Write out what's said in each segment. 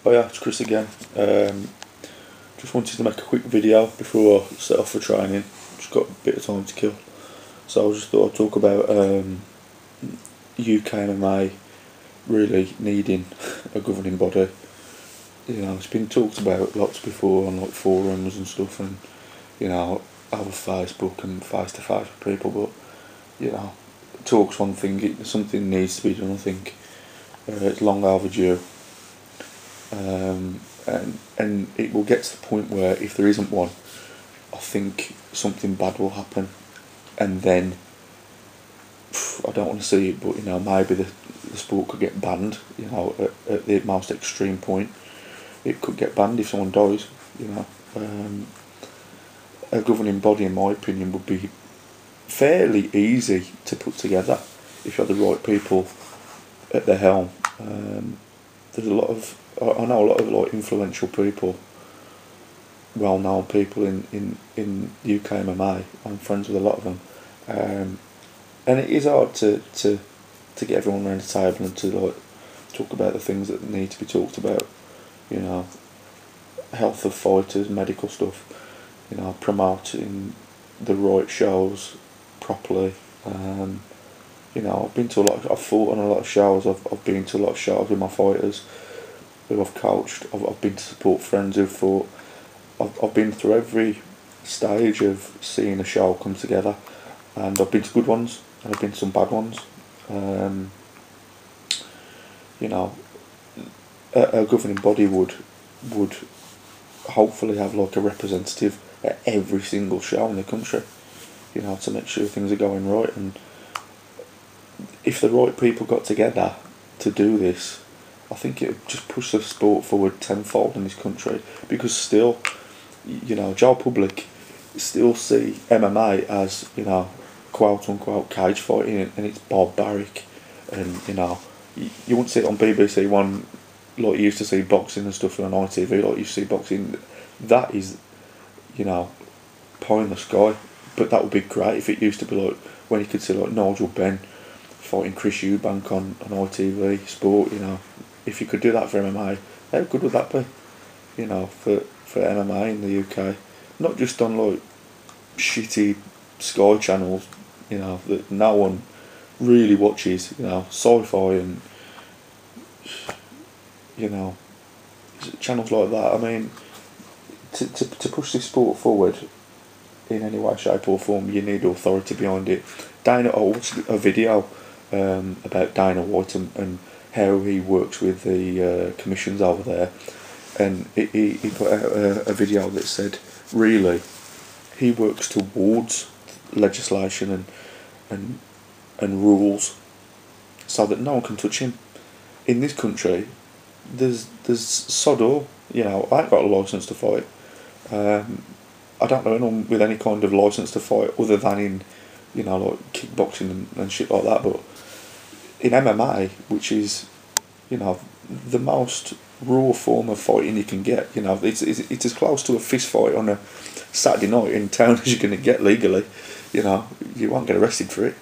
Oh yeah, it's Chris again. Just wanted to make a quick video before I set off for training. Just got a bit of time to kill. So I just thought I'd talk about UK MMA really needing a governing body. You know, it's been talked about lots before on like forums and stuff, and you know, over Facebook and face to face with people, but you know, talk's one thing, something needs to be done, I think. It's long overdue. And it will get to the point where if there isn't one, I think something bad will happen, and then I don't want to see it, but you know, maybe the sport could get banned. You know, at the most extreme point, it could get banned if someone dies. You know, a governing body, in my opinion, would be fairly easy to put together if you had the right people at the helm. There's a lot of I know a lot of like influential people, well-known people in UK MMA. I'm friends with a lot of them, and it is hard to get everyone around the table and to like talk about the things that need to be talked about. You know, health of fighters, medical stuff. You know, promoting the right shows properly. You know, I've fought on a lot of shows. I've been to a lot of shows with my fighters who I've coached. I've been to support friends who've fought. I've been through every stage of seeing a show come together, and I've been to good ones and I've been to some bad ones. You know, a governing body would hopefully have like a representative at every single show in the country. You know, to make sure things are going right, and if the right people got together to do this, I think it would just push the sport forward tenfold in this country, because still, you know, Joe Public still see MMA as, you know, quote unquote cage fighting, and it's barbaric, and you know, you wouldn't see it on BBC One like you used to see boxing and stuff on ITV, like you see boxing. That is, you know, pie in the sky. But that would be great if it used to be like when you could see like Nigel Benn fighting Chris Eubank on ITV Sport. You know, if you could do that for MMA, how good would that be? You know, for MMA in the UK, not just on like shitty Sky channels. You know, that no one really watches. You know, sci-fi and you know, channels like that. I mean, to push this sport forward in any way, shape or form, you need authority behind it. I watched a video about Dana White and how he works with the commissions over there, and he put out a video that said really he works towards legislation and rules so that no one can touch him. In this country, there's sod all. You know, I ain't got a licence to fight. I don't know anyone with any kind of licence to fight other than in, you know, like kickboxing and shit like that. But in MMA, which is, you know, the most raw form of fighting you can get, you know, it's as close to a fist fight on a Saturday night in town as you're going to get legally. You know, you won't get arrested for it.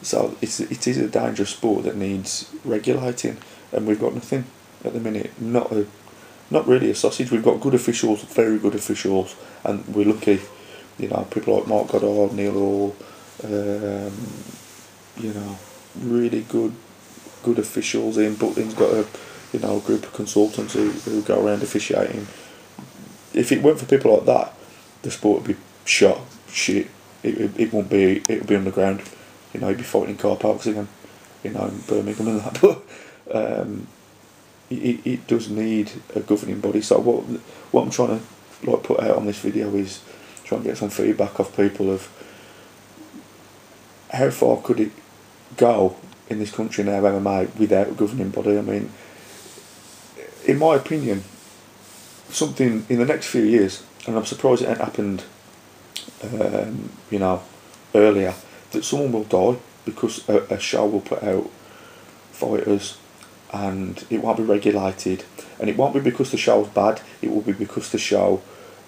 So it is a dangerous sport that needs regulating, and we've got nothing at the minute. Not really a sausage. We've got good officials, very good officials, and we're lucky. You know, people like Mark Goddard, Neil Hall, you know, really good officials. Ian Butling's got a group of consultants who go around officiating. If it weren't for people like that, the sport would be shit. It won't be. It would be underground. You know, you'd be fighting in car parks again. You know, in Birmingham and that. But it does need a governing body. So what I'm trying to like put out on this video is try and get some feedback off people of how far could it go in this country now, MMA, without a governing body. I mean, in my opinion, something in the next few years, and I'm surprised it ain't happened you know, earlier, that someone will die because a show will put out fighters and it won't be regulated, and it won't be because the show's bad, it will be because the show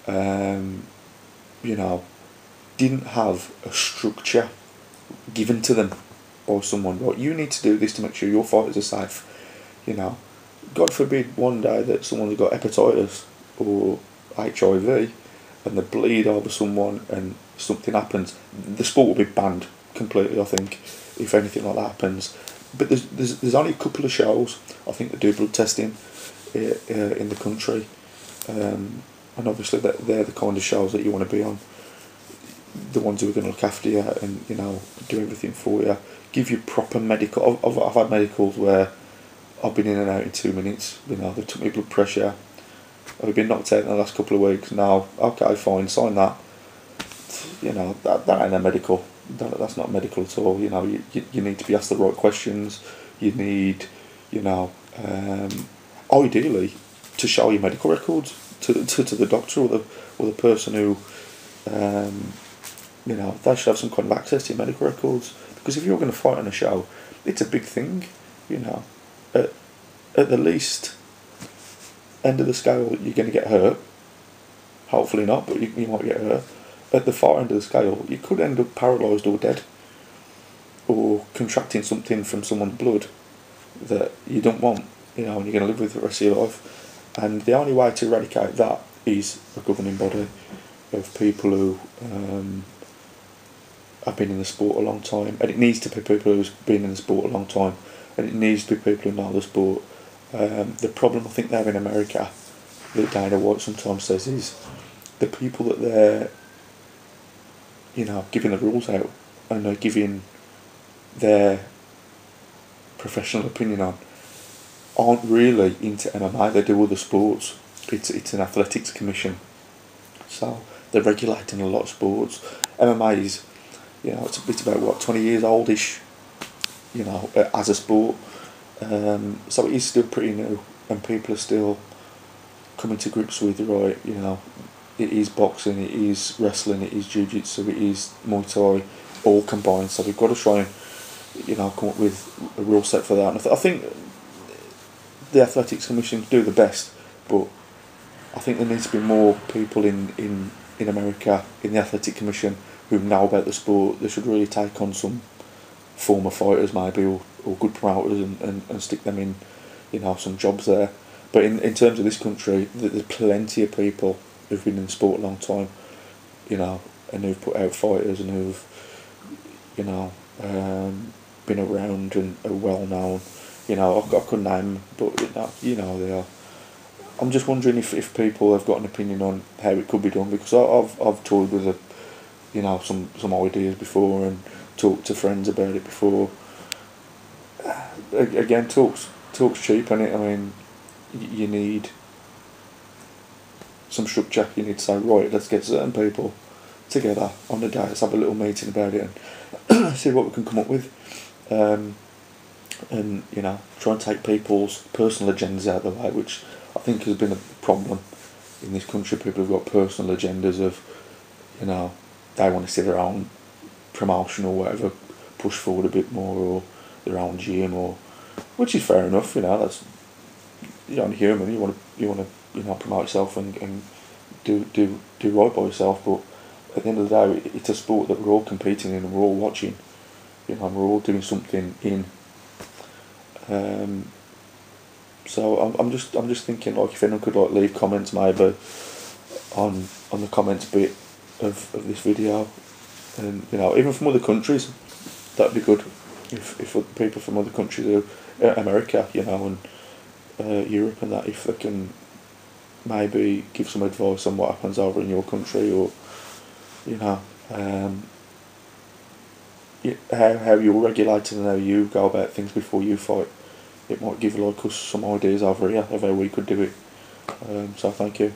you know, didn't have a structure given to them by someone. Right, you need to do this to make sure your fighters are safe. You know, God forbid one day that someone's got hepatitis or HIV and they bleed over someone and something happens, the sport will be banned completely, I think, if anything like that happens. But there's only a couple of shows, I think, that do blood testing in the country. And obviously they're the kind of shows that you want to be on. The ones who are going to look after you and, you know, do everything for you. Give you proper medical. I've had medicals where I've been in and out in 2 minutes. You know, they took my blood pressure. I've been knocked out in the last couple of weeks. Now, okay, fine, sign that. You know, that ain't a medical. That's not medical at all. You know, you need to be asked the right questions. You need, you know, ideally, to show your medical records to the doctor or the person who, you know, they should have some kind of access to your medical records. Because if you're going to fight on a show, it's a big thing. You know, at the least end of the scale, you're going to get hurt. Hopefully not, but you might get hurt. At the far end of the scale, you could end up paralysed or dead, or contracting something from someone's blood that you don't want, you know, and you're going to live with the rest of your life. And the only way to eradicate that is a governing body of people who have been in the sport a long time, and it needs to be people who've been in the sport a long time, and it needs to be people who know the sport. The problem I think they have in America, that Dana White sometimes says, is the people that they're, you know, giving the rules out and they're giving their professional opinion on aren't really into MMA. They do other sports. It's an athletics commission, so they're regulating a lot of sports. MMA is, you know, it's about what, 20 years oldish, you know, as a sport. So it is still pretty new, and people are still coming to grips with, right, you know, it is boxing, it is wrestling, it is jiu-jitsu, it is Muay Thai, all combined. So we've got to try and, you know, come up with a rule set for that. And I think the Athletics Commission do the best, but I think there needs to be more people in America, in the Athletic Commission, who know about the sport. They should really take on some former fighters maybe, or good promoters, and stick them in, you know, some jobs there. But in terms of this country, there's plenty of people who've been in the sport a long time, you know, and who've put out fighters and who've, you know, been around and are well known. You know, I couldn't name them, but you know they are. I'm just wondering if people have got an opinion on how it could be done, because I've toyed with you know, some ideas before and talked to friends about it before. Again, talk's cheap, innit? I mean, you need some structure. You need to say, right, let's get certain people together on the day, let's have a little meeting about it and see what we can come up with, and, you know, try and take people's personal agendas out of the way, which I think has been a problem in this country. People have got personal agendas of, you know, they want to see their own promotion or whatever push forward a bit more, or their own gym, or, which is fair enough, you know, that's, you're only human, you want to you know, promote yourself and do right by yourself. But at the end of the day, it's a sport that we're all competing in and we're all watching, you know, and we're all doing something in. So I'm just thinking, like, if anyone could, like, leave comments maybe on the comments bit of this video, and, you know, even from other countries, that'd be good. If people from other countries, America, you know, and Europe and that, if they can maybe give some advice on what happens over in your country, or, you know, how you're regulated and how you go about things before you fight. It might give, like, us some ideas over here of how we could do it. So thank you.